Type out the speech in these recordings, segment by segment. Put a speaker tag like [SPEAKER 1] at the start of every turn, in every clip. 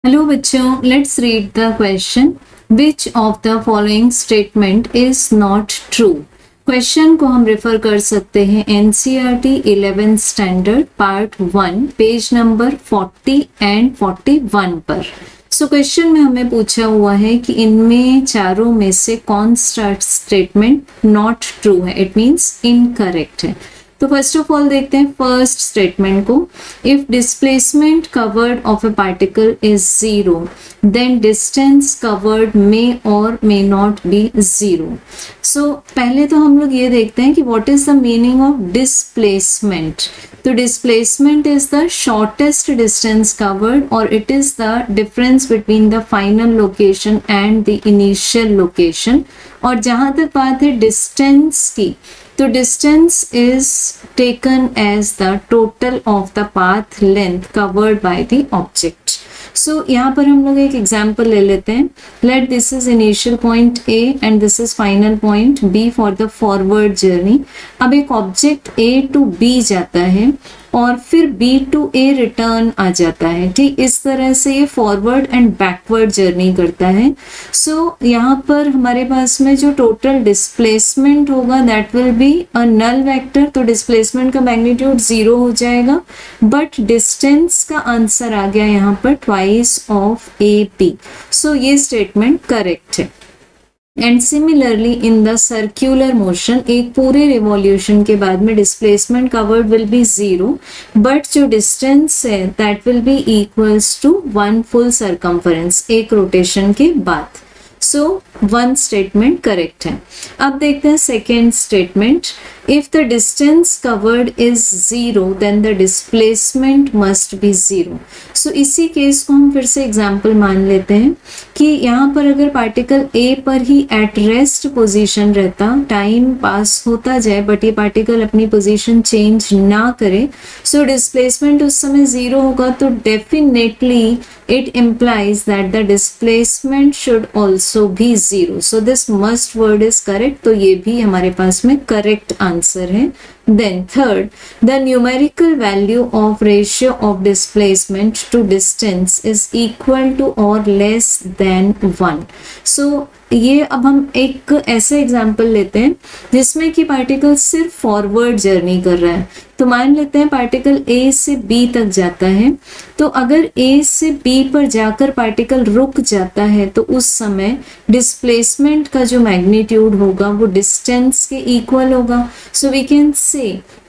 [SPEAKER 1] Hello बच्चों, let's read the question. Which of the following statement is not true. Question को हम refer कर सकते हैं NCERT 11th standard part 1 page number 40 and 41 पर। So question में हमें पूछा हुआ है कि इनमें चारों में से कौन सा स्टेटमेंट नॉट ट्रू है, इट मीन्स इनकरेक्ट है। तो फर्स्ट ऑफ ऑल देखते हैं फर्स्ट स्टेटमेंट को। If displacement covered of a particle is zero then distance covered may और may not be zero. So पहले तो हम लोग ये देखते हैं कि what is the meaning of displacement. तो displacement is the shortest distance covered और it is the difference between the final location and the initial location. और जहां तक बात है डिस्टेंस की, तो distance is taken as the total of the path length covered by the object. So यहाँ पर हम लोग एक एग्जाम्पल ले लेते हैं। Let this is initial point A and this is final point B for the forward journey. अब एक ऑब्जेक्ट ए टू बी जाता है और फिर बी टू ए रिटर्न आ जाता है। ठीक इस तरह से ये फॉरवर्ड एंड बैकवर्ड जर्नी करता है। सो यहाँ पर हमारे पास में जो टोटल डिस्प्लेसमेंट होगा that will be a null vector. तो डिस्प्लेसमेंट का मैग्नीट्यूड 0 हो जाएगा, बट डिस्टेंस का आंसर आ गया यहाँ पर twice of A P. So ये स्टेटमेंट करेक्ट है। And similarly in the circular motion, एक पूरे रिवॉल्यूशन के बाद में displacement covered will be 0, but जो डिस्टेंस है that will be equals to 1 full circumference एक रोटेशन के बाद। सो वन स्टेटमेंट करेक्ट है। अब देखते हैं second statement. If the distance covered is 0 then the displacement must be 0। So इसी केस को हम फिर से एग्जांपल मान लेते हैं कि यहाँ पर अगर पार्टिकल ए पर ही एट रेस्ट पोजीशन रहता, टाइम पास होता जाए बट ये पार्टिकल अपनी पोजीशन चेंज ना करे, सो डिस्प्लेसमेंट उस समय 0 होगा। तो definitely it implies that the displacement should also be 0. So this must word is correct. तो ये भी हमारे पास में correct answer है। Then third, the numerical value of ratio of displacement to distance is equal to or less than 1. So ये अब हम एक ऐसा एग्जाम्पल लेते हैं जिसमें कि पार्टिकल सिर्फ फॉरवर्ड जर्नी कर रहा है। तो मान लेते हैं पार्टिकल ए से बी तक जाता है। तो अगर ए से बी पर जाकर पार्टिकल रुक जाता है तो उस समय डिस्प्लेसमेंट का जो मैग्नीट्यूड होगा वो डिस्टेंस के इक्वल होगा। So we can say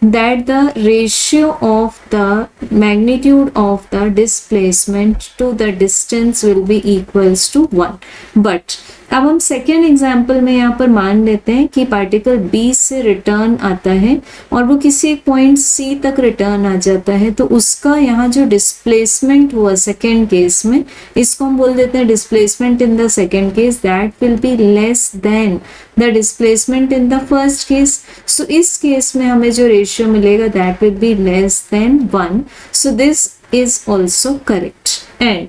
[SPEAKER 1] that the ratio of the magnitude of the displacement to the distance will be equals to 1. But अब हम सेकेंड एग्जाम्पल में यहाँ पर मान लेते हैं कि पार्टिकल B से रिटर्न आता है और वो किसी एक पॉइंट C तक रिटर्न आ जाता है। तो उसका यहाँ जो डिस्प्लेसमेंट हुआ सेकेंड केस में, इसको हम बोल देते हैं displacement in the second case that will be less than the displacement in the first case. So इस केस में हमें जो रेशियो मिलेगा that will be less than 1. So this is also correct. And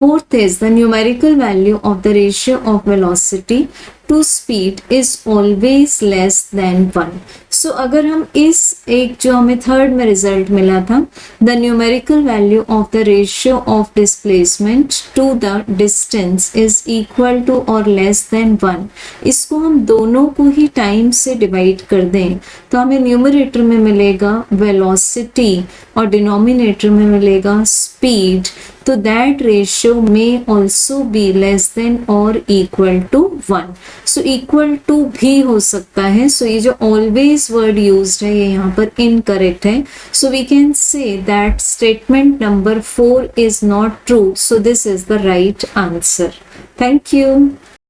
[SPEAKER 1] fourth is the numerical value of the ratio of velocity to speed is always less than 1. So अगर हम इस एक जो हमें थर्ड में रिजल्ट मिला था, the numerical value of the ratio of displacement to the distance is equal to or less than 1, इसको हम दोनों को ही टाइम से डिवाइड कर दें तो हमें न्यूमरेटर में मिलेगा वेलोसिटी और डिनोमिनेटर में मिलेगा स्पीड। तो दैट रेशियो में ऑल्सो बी लेस देन और equal to 1। So equal to भी हो सकता है। सो ये जो ऑलवेज वर्ड यूज्ड है ये यहाँ पर इनकरेक्ट है। So we can say that statement number 4 is not true. So this is the right answer. Thank you.